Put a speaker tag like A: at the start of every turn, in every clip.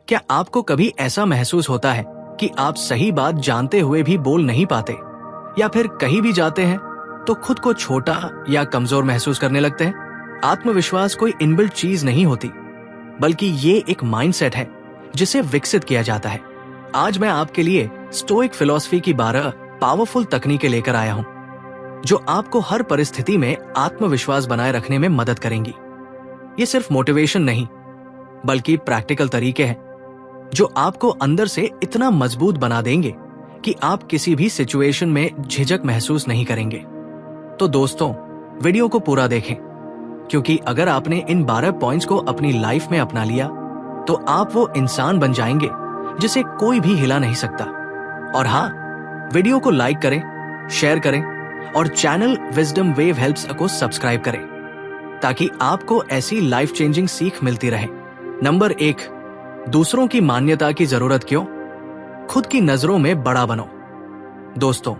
A: क्या आपको कभी ऐसा महसूस होता है कि आप सही बात जानते हुए भी बोल नहीं पाते, या फिर कहीं भी जाते हैं तो खुद को छोटा या कमजोर महसूस करने लगते हैं? आत्मविश्वास कोई इनबिल्ट चीज नहीं होती, बल्कि ये एक माइंडसेट है जिसे विकसित किया जाता है। आज मैं आपके लिए स्टोइक फिलॉसफी की 12 पावरफुल तकनीकें लेकर आया हूं, जो आपको हर परिस्थिति में आत्मविश्वास बनाए रखने में मदद करेंगी। ये सिर्फ मोटिवेशन नहीं, बल्कि प्रैक्टिकल तरीके हैं जो आपको अंदर से इतना मजबूत बना देंगे कि आप किसी भी सिचुएशन में झिझक महसूस नहीं करेंगे। तो दोस्तों, वीडियो को पूरा देखें, क्योंकि अगर आपने इन 12 पॉइंट्स को अपनी लाइफ में अपना लिया तो आप वो इंसान बन जाएंगे जिसे कोई भी हिला नहीं सकता। और हाँ, वीडियो को लाइक करें, शेयर करें और चैनल विजडम वेव हेल्प्स को सब्सक्राइब करें, ताकि आपको ऐसी लाइफ चेंजिंग सीख मिलती रहे। नंबर 1, दूसरों की मान्यता की जरूरत क्यों? खुद की नजरों में बड़ा बनो। दोस्तों,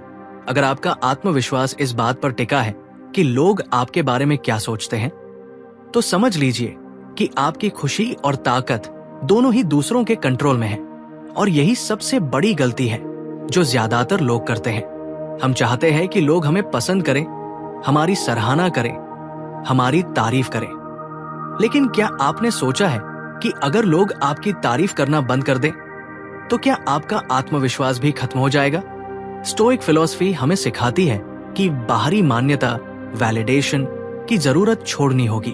A: अगर आपका आत्मविश्वास इस बात पर टिका है कि लोग आपके बारे में क्या सोचते हैं, तो समझ लीजिए कि आपकी खुशी और ताकत दोनों ही दूसरों के कंट्रोल में है। और यही सबसे बड़ी गलती है जो ज्यादातर लोग करते हैं। हम चाहते हैं कि लोग हमें पसंद करें, हमारी सराहना करें, हमारी तारीफ करें। लेकिन क्या आपने सोचा है कि अगर लोग आपकी तारीफ करना बंद कर दें, तो क्या आपका आत्मविश्वास भी खत्म हो जाएगा? स्टोइक फिलॉसफी हमें सिखाती है कि बाहरी मान्यता, वैलिडेशन की जरूरत छोड़नी होगी।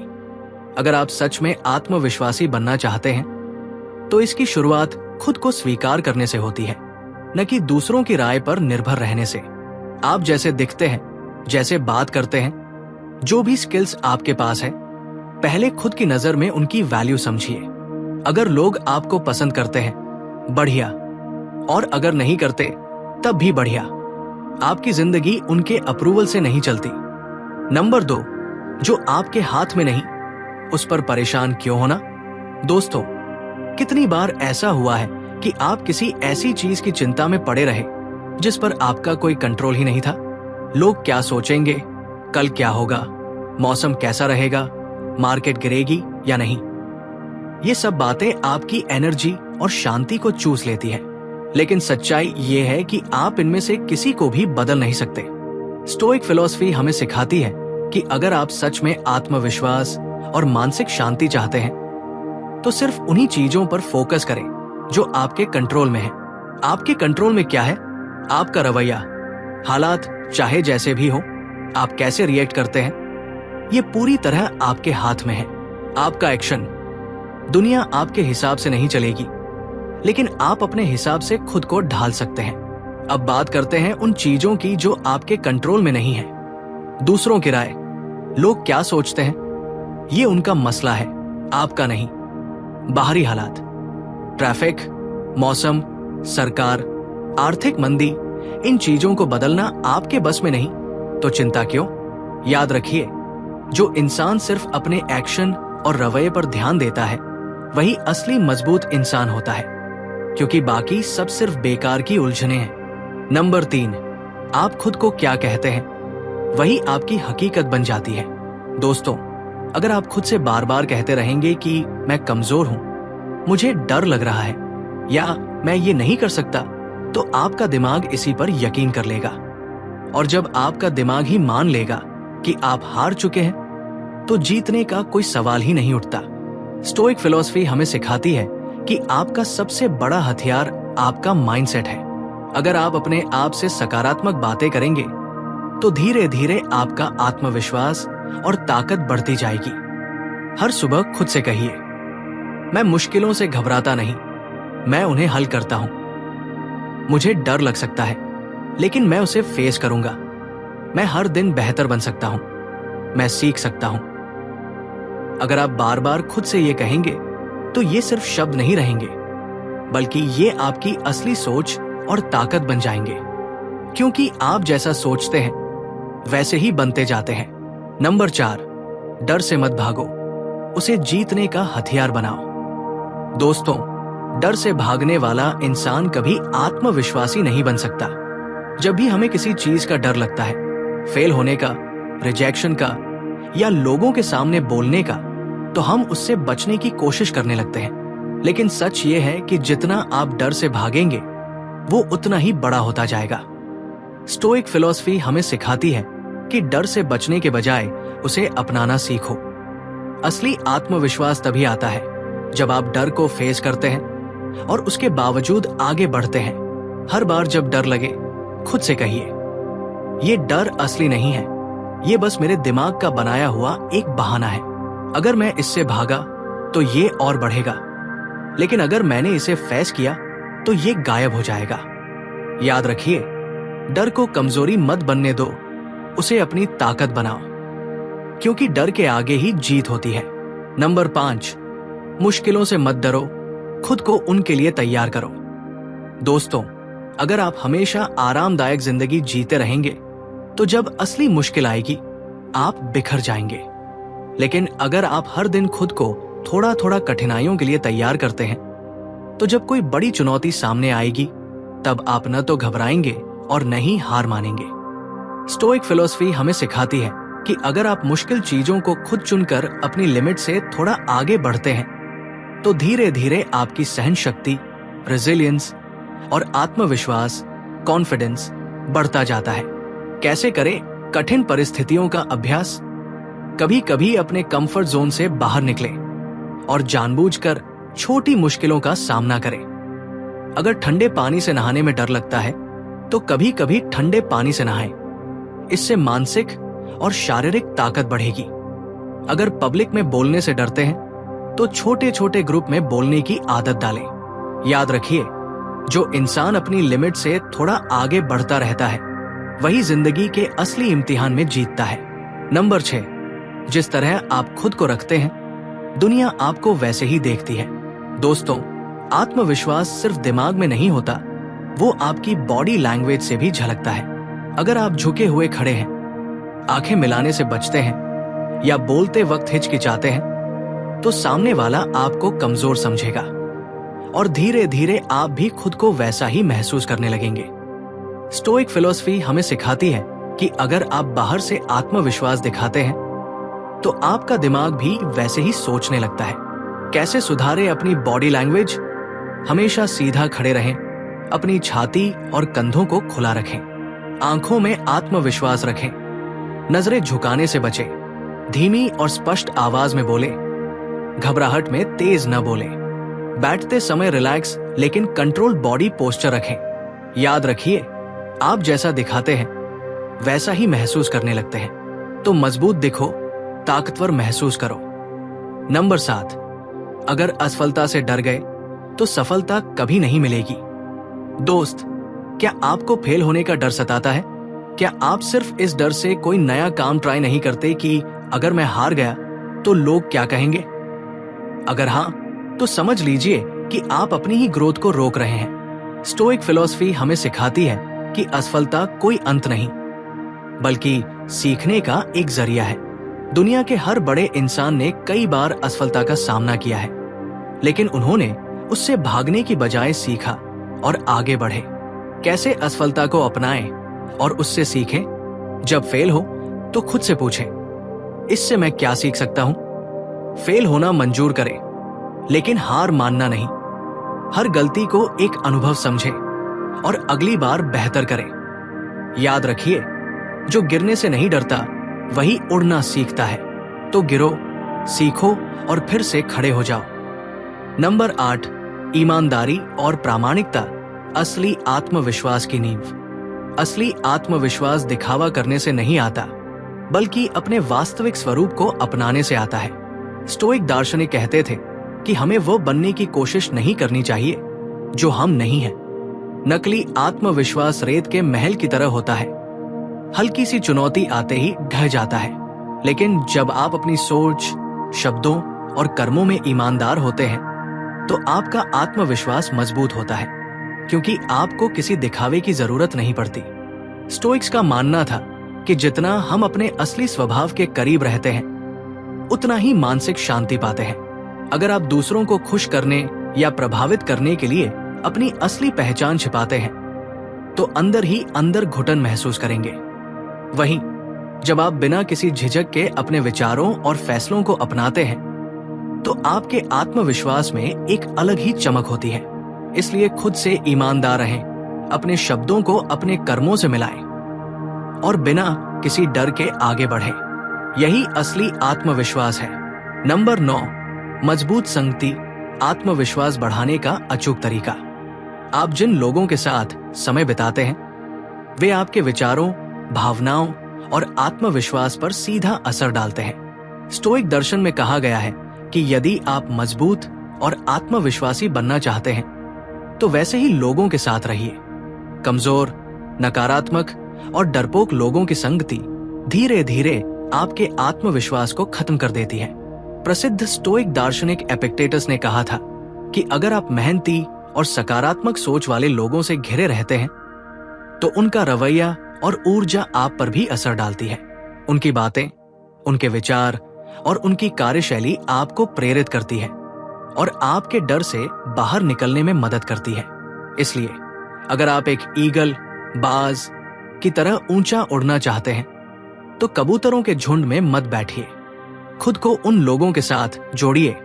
A: अगर आप सच में आत्मविश्वासी बनना चाहते हैं, तो इसकी शुरुआत खुद को स्वीकार करने से होती है, न कि दूसरों की राय पर निर्भर रहने से। आप जैसे दिखते हैं, जैसे बात करते हैं, जो भी स्किल्स आपके पास है, पहले खुद की नजर में उनकी वैल्यू समझिए। अगर लोग आपको पसंद करते हैं, बढ़िया, और अगर नहीं करते, तब भी बढ़िया। आपकी जिंदगी उनके अप्रूवल से नहीं चलती। नंबर 2, जो आपके हाथ में नहीं, उस पर परेशान क्यों होना? दोस्तों, कितनी बार ऐसा हुआ है कि आप किसी ऐसी चीज की चिंता में पड़े रहे जिस पर आपका कोई कंट्रोल ही नहीं था। लोग क्या सोचेंगे, कल क्या होगा, मौसम कैसा रहेगा, मार्केट गिरेगी या नहीं। ये सब बातें आपकी एनर्जी और शांति को चूस लेती है। लेकिन सच्चाई ये है कि आप इनमें से किसी को भी बदल नहीं सकते। स्टोइक फिलॉसफी हमें सिखाती है कि अगर आप सच में आत्मविश्वास और मानसिक शांति चाहते हैं, तो सिर्फ उन्हीं चीजों पर फोकस करें जो आपके कंट्रोल में है। आपके कंट्रोल में क्या है? आपका रवैया। हालात चाहे जैसे भी हो, आप कैसे रिएक्ट करते हैं, ये पूरी तरह आपके हाथ में है। आपका एक्शन। दुनिया आपके हिसाब से नहीं चलेगी, लेकिन आप अपने हिसाब से खुद को ढाल सकते हैं। अब बात करते हैं उन चीजों की जो आपके कंट्रोल में नहीं है। दूसरों की राय, लोग क्या सोचते हैं, ये उनका मसला है, आपका नहीं। बाहरी हालात, ट्रैफिक, मौसम, सरकार, आर्थिक मंदी, इन चीजों को बदलना आपके बस में नहीं, तो चिंता क्यों? याद रखिए, जो इंसान सिर्फ अपने एक्शन और रवैये पर ध्यान देता है, वही असली मजबूत इंसान होता है, क्योंकि बाकी सब सिर्फ बेकार की उलझने हैं। नंबर 3, आप खुद को क्या कहते हैं, वही आपकी हकीकत बन जाती है। दोस्तों, अगर आप खुद से बार बार कहते रहेंगे कि मैं कमजोर हूं, मुझे डर लग रहा है, या मैं ये नहीं कर सकता, तो आपका दिमाग इसी पर यकीन कर लेगा। और जब आपका दिमाग ही मान लेगा कि आप हार चुके हैं, तो जीतने का कोई सवाल ही नहीं उठता। स्टोइक फिलॉसफी हमें सिखाती है कि आपका सबसे बड़ा हथियार आपका माइंडसेट है। अगर आप अपने आप से सकारात्मक बातें करेंगे, तो धीरे धीरे आपका आत्मविश्वास और ताकत बढ़ती जाएगी। हर सुबह खुद से कहिए, मैं मुश्किलों से घबराता नहीं, मैं उन्हें हल करता हूं। मुझे डर लग सकता है, लेकिन मैं उसे फेस करूंगा। मैं हर दिन बेहतर बन सकता हूं, मैं सीख सकता हूं। अगर आप बार बार खुद से ये कहेंगे, तो ये सिर्फ शब्द नहीं रहेंगे, बल्कि ये आपकी असली सोच और ताकत बन जाएंगे। क्योंकि आप जैसा सोचते हैं, वैसे ही बनते जाते हैं। नंबर 4, डर से मत भागो, उसे जीतने का हथियार बनाओ। दोस्तों, डर से भागने वाला इंसान कभी आत्मविश्वासी नहीं बन सकता। जब भी हमें किसी चीज का डर लगता है, फेल होने का, रिजेक्शन का, या लोगों के सामने बोलने का, तो हम उससे बचने की कोशिश करने लगते हैं। लेकिन सच ये है कि जितना आप डर से भागेंगे वो उतना ही बड़ा होता जाएगा। स्टोइक फिलॉसफी हमें सिखाती है कि डर से बचने के बजाय उसे अपनाना सीखो। असली आत्मविश्वास तभी आता है जब आप डर को फेस करते हैं और उसके बावजूद आगे बढ़ते हैं। हर बार जब डर लगे खुद से कहिए, ये डर असली नहीं है, ये बस मेरे दिमाग का बनाया हुआ एक बहाना है। अगर मैं इससे भागा तो ये और बढ़ेगा, लेकिन अगर मैंने इसे फेस किया तो ये गायब हो जाएगा। याद रखिए, डर को कमजोरी मत बनने दो, उसे अपनी ताकत बनाओ, क्योंकि डर के आगे ही जीत होती है। नंबर 5, मुश्किलों से मत डरो, खुद को उनके लिए तैयार करो। दोस्तों, अगर आप हमेशा आरामदायक जिंदगी जीते रहेंगे तो जब असली मुश्किल आएगी आप बिखर जाएंगे। लेकिन अगर आप हर दिन खुद को थोड़ा थोड़ा कठिनाइयों के लिए तैयार करते हैं तो जब कोई बड़ी चुनौती सामने आएगी तब आप न तो घबराएंगे और न ही हार मानेंगे। स्टोइक फिलॉसफी हमें सिखाती है कि अगर आप मुश्किल चीजों को खुद चुनकर अपनी लिमिट से थोड़ा आगे बढ़ते हैं तो धीरे धीरे आपकी सहन शक्ति, रेजिलियंस और आत्मविश्वास, कॉन्फिडेंस बढ़ता जाता है। कैसे करें कठिन परिस्थितियों का अभ्यास? कभी कभी अपने कंफर्ट जोन से बाहर निकलें और जानबूझकर छोटी मुश्किलों का सामना करें। अगर ठंडे पानी से नहाने में डर लगता है तो कभी कभी ठंडे पानी से नहाएं। इससे मानसिक और शारीरिक ताकत बढ़ेगी। अगर पब्लिक में बोलने से डरते हैं तो छोटे छोटे ग्रुप में बोलने की आदत डालें। याद रखिए, जो इंसान अपनी लिमिट से थोड़ा आगे बढ़ता रहता है वही जिंदगी के असली इम्तिहान में जीतता है। नंबर 6, जिस तरह आप खुद को रखते हैं दुनिया आपको वैसे ही देखती है। दोस्तों, आत्मविश्वास सिर्फ दिमाग में नहीं होता, वो आपकी बॉडी लैंग्वेज से भी झलकता है। अगर आप झुके हुए खड़े हैं, आंखें मिलाने से बचते हैं या बोलते वक्त हिचकिचाते हैं तो सामने वाला आपको कमजोर समझेगा और धीरे धीरे आप भी खुद को वैसा ही महसूस करने लगेंगे। स्टोइक फिलॉसफी हमें सिखाती है कि अगर आप बाहर से आत्मविश्वास दिखाते हैं तो आपका दिमाग भी वैसे ही सोचने लगता है। कैसे सुधारें अपनी बॉडी लैंग्वेज? हमेशा सीधा खड़े रहें, अपनी छाती और कंधों को खुला रखें, आंखों में आत्मविश्वास रखें, नजरें झुकाने से बचें, धीमी और स्पष्ट आवाज में बोलें, घबराहट में तेज न बोलें, बैठते समय रिलैक्स लेकिन कंट्रोल बॉडी पोस्चर रखें। याद रखिए, आप जैसा दिखाते हैं वैसा ही महसूस करने लगते हैं। तो मजबूत दिखो, ताकतवर महसूस करो। नंबर 7, अगर असफलता से डर गए तो सफलता कभी नहीं मिलेगी। दोस्त, क्या आपको फेल होने का डर सताता है? क्या आप सिर्फ इस डर से कोई नया काम ट्राई नहीं करते कि अगर मैं हार गया तो लोग क्या कहेंगे? अगर हाँ, तो समझ लीजिए कि आप अपनी ही ग्रोथ को रोक रहे हैं। स्टोइक फिलॉसफी हमें सिखाती है कि असफलता कोई अंत नहीं, बल्कि सीखने का एक जरिया है। दुनिया के हर बड़े इंसान ने कई बार असफलता का सामना किया है, लेकिन उन्होंने उससे भागने की बजाय सीखा और आगे बढ़े। कैसे असफलता को अपनाएं और उससे सीखें? जब फेल हो तो खुद से पूछें, इससे मैं क्या सीख सकता हूं? फेल होना मंजूर करें, लेकिन हार मानना नहीं। हर गलती को एक अनुभव समझें और अगली बार बेहतर करें। याद रखिए, जो गिरने से नहीं डरता वही उड़ना सीखता है। तो गिरो, सीखो और फिर से खड़े हो जाओ। नंबर 8, ईमानदारी और प्रामाणिकता असली आत्मविश्वास की नींव। असली आत्मविश्वास दिखावा करने से नहीं आता, बल्कि अपने वास्तविक स्वरूप को अपनाने से आता है। स्टोइक दार्शनिक कहते थे कि हमें वो बनने की कोशिश नहीं करनी चाहिए जो हम नहीं हैं। नकली आत्मविश्वास रेत के महल की तरह होता है, हल्की सी चुनौती आते ही ढह जाता है। लेकिन जब आप अपनी सोच, शब्दों और कर्मों में ईमानदार होते हैं तो आपका आत्मविश्वास मजबूत होता है, क्योंकि आपको किसी दिखावे की जरूरत नहीं पड़ती। स्टोइक्स का मानना था कि जितना हम अपने असली स्वभाव के करीब रहते हैं उतना ही मानसिक शांति पाते हैं। अगर आप दूसरों को खुश करने या प्रभावित करने के लिए अपनी असली पहचान छिपाते हैं तो अंदर ही अंदर घुटन महसूस करेंगे। वहीं जब आप बिना किसी झिझक के अपने विचारों और फैसलों को अपनाते हैं तो आपके आत्मविश्वास में एक अलग ही चमक होती है। इसलिए खुद से ईमानदार रहें, अपने शब्दों को अपने कर्मों से मिलाएं और बिना किसी डर के आगे बढ़ें। यही असली आत्मविश्वास है। नंबर 9, मजबूत संगति आत्मविश्वास बढ़ाने का अचूक तरीका। आप जिन लोगों के साथ समय बिताते हैं वे आपके विचारों, भावनाओं और आत्मविश्वास पर सीधा असर डालते हैं। स्टोइक दर्शन में कहा गया है कि यदि आप मजबूत और आत्मविश्वासी बनना चाहते हैं तो वैसे ही लोगों के साथ रहिए। कमजोर, नकारात्मक और डरपोक लोगों की संगति धीरे धीरे आपके आत्मविश्वास को खत्म कर देती है। प्रसिद्ध स्टोइक दार्शनिक एपिक्टेटस ने कहा था कि अगर आप मेहनती और सकारात्मक सोच वाले लोगों से घिरे रहते हैं तो उनका रवैया और ऊर्जा आप पर भी असर डालती है। उनकी बातें, उनके विचार और उनकी कार्यशैली आपको प्रेरित करती है और आपके डर से बाहर निकलने में मदद करती है। इसलिए अगर आप एक ईगल, बाज की तरह ऊंचा उड़ना चाहते हैं तो कबूतरों के झुंड में मत बैठिए। खुद को उन लोगों के साथ जोड़िए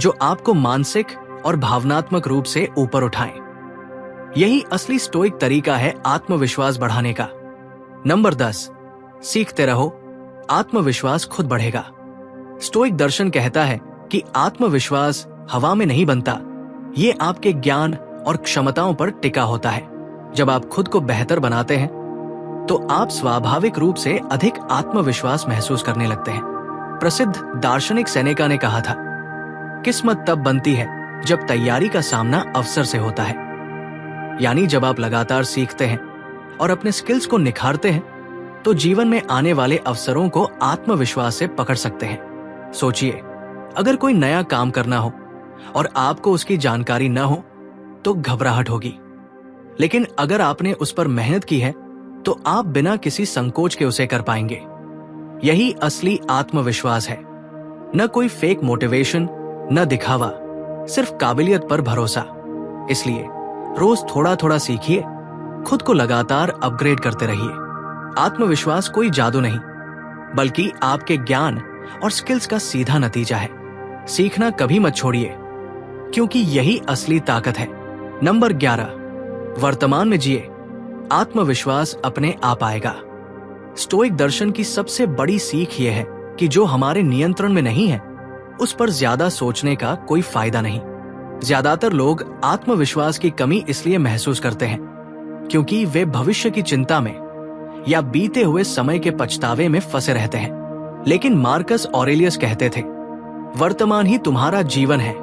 A: जो आपको मानसिक और भावनात्मक रूप से ऊपर उठाएं। यही असली स्टोइक तरीका है आत्मविश्वास बढ़ाने का। नंबर 10, सीखते रहो, आत्मविश्वास खुद बढ़ेगा। स्टोइक दर्शन कहता है कि आत्मविश्वास हवा में नहीं बनता, ये आपके ज्ञान और क्षमताओं पर टिका होता है। जब आप खुद को बेहतर बनाते हैं तो आप स्वाभाविक रूप से अधिक आत्मविश्वास महसूस करने लगते हैं। प्रसिद्ध दार्शनिक सेनेका ने कहा था, किस्मत तब बनती है जब तैयारी का सामना अवसर से होता है। यानी जब आप लगातार सीखते हैं और अपने स्किल्स को निखारते हैं तो जीवन में आने वाले अवसरों को आत्मविश्वास से पकड़ सकते हैं। सोचिए, अगर कोई नया काम करना हो और आपको उसकी जानकारी न हो तो घबराहट होगी, लेकिन अगर आपने उस पर मेहनत की है तो आप बिना किसी संकोच के उसे कर पाएंगे। यही असली आत्मविश्वास है। न कोई फेक मोटिवेशन, न दिखावा, सिर्फ काबिलियत पर भरोसा। इसलिए रोज थोड़ा थोड़ा सीखिए, खुद को लगातार अपग्रेड करते रहिए। आत्मविश्वास कोई जादू नहीं, बल्कि आपके ज्ञान और स्किल्स का सीधा नतीजा है। सीखना कभी मत छोड़िए, क्योंकि यही असली ताकत है। नंबर 11, वर्तमान में जिए, आत्मविश्वास अपने आप आएगा। स्टोइक दर्शन की सबसे बड़ी सीख यह है कि जो हमारे नियंत्रण में नहीं है उस पर ज्यादा सोचने का कोई फायदा नहीं। ज्यादातर लोग आत्मविश्वास की कमी इसलिए महसूस करते हैं क्योंकि वे भविष्य की चिंता में या बीते हुए समय के पछतावे में फंसे रहते हैं। लेकिन मार्कस ऑरेलियस कहते थे, वर्तमान ही तुम्हारा जीवन है,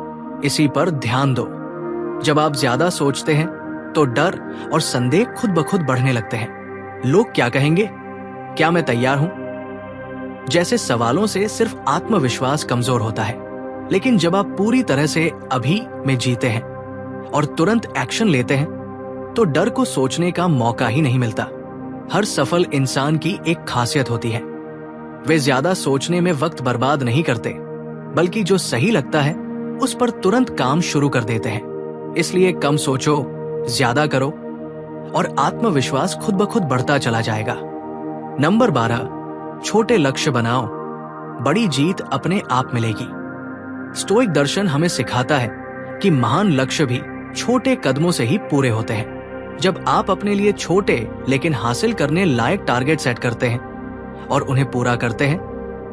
A: इसी पर ध्यान दो। जब आप ज्यादा सोचते हैं तो डर और संदेह खुद ब खुद बढ़ने लगते हैं। लोग क्या कहेंगे, क्या मैं तैयार हूं, जैसे सवालों से सिर्फ आत्मविश्वास कमजोर होता है। लेकिन जब आप पूरी तरह से अभी में जीते हैं और तुरंत एक्शन लेते हैं तो डर को सोचने का मौका ही नहीं मिलता। हर सफल इंसान की एक खासियत होती है, वे ज्यादा सोचने में वक्त बर्बाद नहीं करते, बल्कि जो सही लगता है उस पर तुरंत काम शुरू कर देते हैं। इसलिए कम सोचो, ज्यादा करो और आत्मविश्वास खुद ब खुद बढ़ता चला जाएगा। नंबर 12, छोटे लक्ष्य बनाओ, बड़ी जीत अपने आप मिलेगी। स्टोइक दर्शन हमें सिखाता है कि महान लक्ष्य भी छोटे कदमों से ही पूरे होते हैं। जब आप अपने लिए छोटे लेकिन हासिल करने लायक टारगेट सेट करते हैं और उन्हें पूरा करते हैं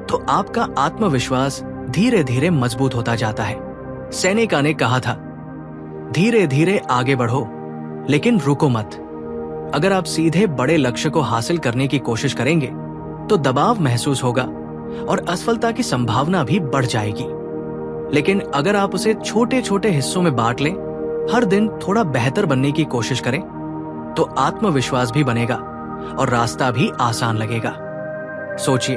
A: तो आपका आत्मविश्वास धीरे धीरे मजबूत होता जाता है। सेनेका ने कहा था, धीरे धीरे आगे बढ़ो लेकिन रुको मत। अगर आप सीधे बड़े लक्ष्य को हासिल करने की कोशिश करेंगे तो दबाव महसूस होगा और असफलता की संभावना भी बढ़ जाएगी। लेकिन अगर आप उसे छोटे छोटे हिस्सों में बांट लें, हर दिन थोड़ा बेहतर बनने की कोशिश करें, तो आत्मविश्वास भी बनेगा और रास्ता भी आसान लगेगा। सोचिए,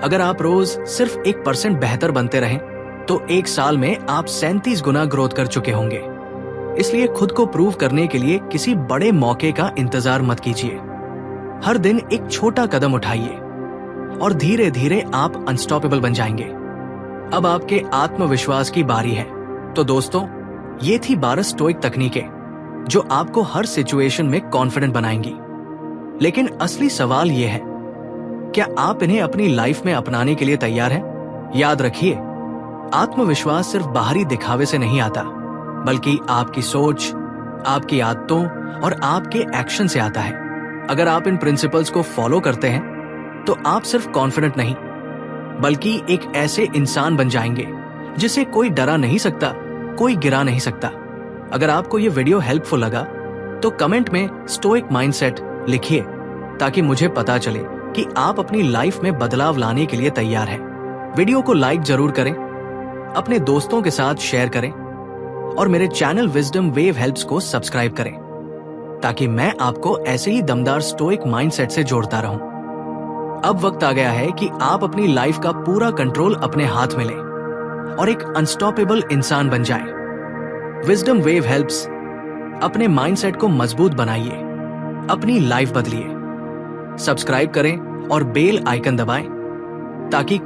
A: अगर आप रोज सिर्फ 1% बेहतर बनते रहें तो 1 साल में आप 37 गुना ग्रोथ कर चुके होंगे। इसलिए खुद को प्रूव करने के लिए किसी बड़े मौके का इंतजार मत कीजिए। हर दिन एक छोटा कदम उठाइए और धीरे धीरे आप अनस्टॉपेबल बन जाएंगे। अब आपके आत्मविश्वास की बारी है। तो दोस्तों, ये थी 12 स्टोइक तकनीकें जो आपको हर सिचुएशन में कॉन्फिडेंट बनाएंगी। लेकिन असली सवाल ये है, क्या आप इन्हें अपनी लाइफ में अपनाने के लिए तैयार हैं? याद रखिए, आत्मविश्वास सिर्फ बाहरी दिखावे से नहीं आता, बल्कि आपकी सोच, आपकी आदतों और आपके एक्शन से आता है। अगर आप इन प्रिंसिपल्स को फॉलो करते हैं तो आप सिर्फ कॉन्फिडेंट नहीं, बल्कि एक ऐसे इंसान बन जाएंगे जिसे कोई डरा नहीं सकता, कोई गिरा नहीं सकता। अगर आपको ये वीडियो हेल्पफुल लगा तो कमेंट में स्टोइक माइंडसेट लिखिए, ताकि मुझे पता चले कि आप अपनी लाइफ में बदलाव लाने के लिए तैयार हैं। वीडियो को लाइक जरूर करें, अपने दोस्तों के साथ शेयर करें और मेरे चैनल विजडम वेव हेल्प्स को सब्सक्राइब करें, ताकि मैं आपको ऐसे ही दमदार स्टोइक माइंडसेट से जोड़ता रहूं। अब वक्त आ गया है कि आप अपनी लाइफ का पूरा कंट्रोल अपने हाथ में लें और एक अनस्टॉपेबल इंसान बन जाएं। विजडम वेव हेल्प्स, अपने माइंडसेट को मजबूत बनाइए, अपनी लाइफ बदलिए। सब्सक्राइब करें और बेल आइकन दबाएं, ताकि